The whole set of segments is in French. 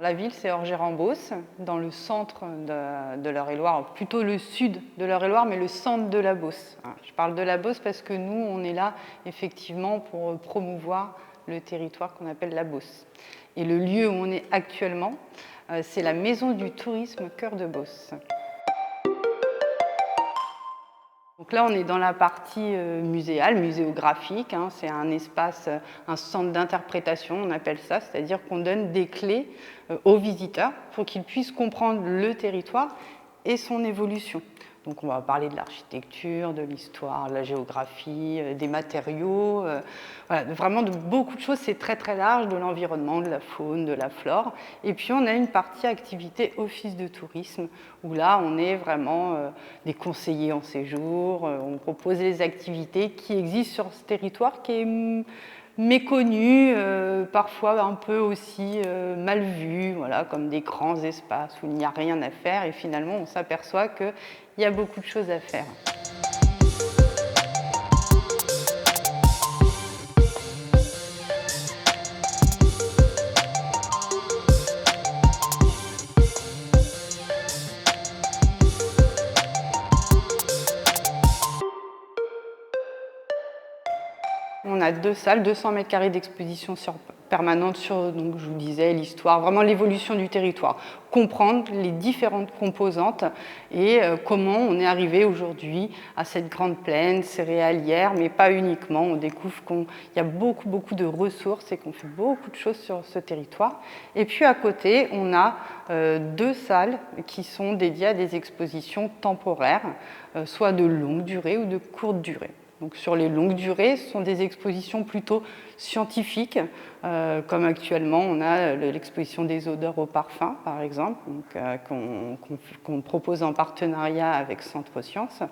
La ville, c'est Orgères-en-Beauce, dans le centre de l'Eure-et-Loire, plutôt le sud de l'Eure-et-Loire, mais le centre de la Beauce. Je parle de la Beauce parce que nous, on est là effectivement pour promouvoir le territoire qu'on appelle la Beauce. Et le lieu où on est actuellement, c'est la Maison du Tourisme Cœur de Beauce. Donc là, on est dans la partie muséale, muséographique. C'est un espace, un centre d'interprétation, on appelle ça, c'est-à-dire qu'on donne des clés aux visiteurs pour qu'ils puissent comprendre le territoire et son évolution. Donc on va parler de l'architecture, de l'histoire, de la géographie, des matériaux, voilà, vraiment de beaucoup de choses, c'est très très large, de l'environnement, de la faune, de la flore. Et puis on a une partie activité office de tourisme, où là on est vraiment des conseillers en séjour, on propose des activités qui existent sur ce territoire qui est méconnu, parfois un peu aussi mal vu, voilà, comme des grands espaces où il n'y a rien à faire et finalement on s'aperçoit qu'il y a beaucoup de choses à faire. On a 2 salles, 200 mètres carrés d'exposition permanente sur, donc, je vous disais, l'histoire, vraiment l'évolution du territoire. Comprendre les différentes composantes et comment on est arrivé aujourd'hui à cette grande plaine céréalière, mais pas uniquement. On découvre qu'il y a beaucoup de ressources et qu'on fait beaucoup de choses sur ce territoire. Et puis à côté, on a 2 salles qui sont dédiées à des expositions temporaires, soit de longue durée ou de courte durée. Donc sur les longues durées, ce sont des expositions plutôt scientifiques, comme actuellement on a l'exposition des odeurs au parfum, par exemple, qu'on propose en partenariat avec Centre Sciences.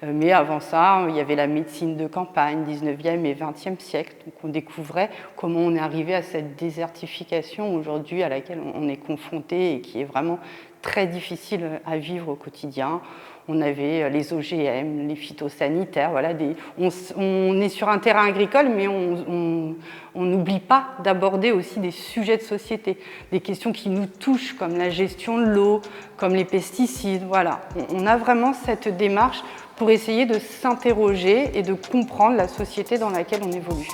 Mais avant ça, il y avait la médecine de campagne, 19e et 20e siècle. Donc on découvrait comment on est arrivé à cette désertification aujourd'hui à laquelle on est confronté et qui est vraiment très difficile à vivre au quotidien. On avait les OGM, les phytosanitaires, voilà, on est sur un terrain agricole, mais on n'oublie pas d'aborder aussi des sujets de société, des questions qui nous touchent, comme la gestion de l'eau, comme les pesticides. Voilà. On a vraiment cette démarche pour essayer de s'interroger et de comprendre la société dans laquelle on évolue.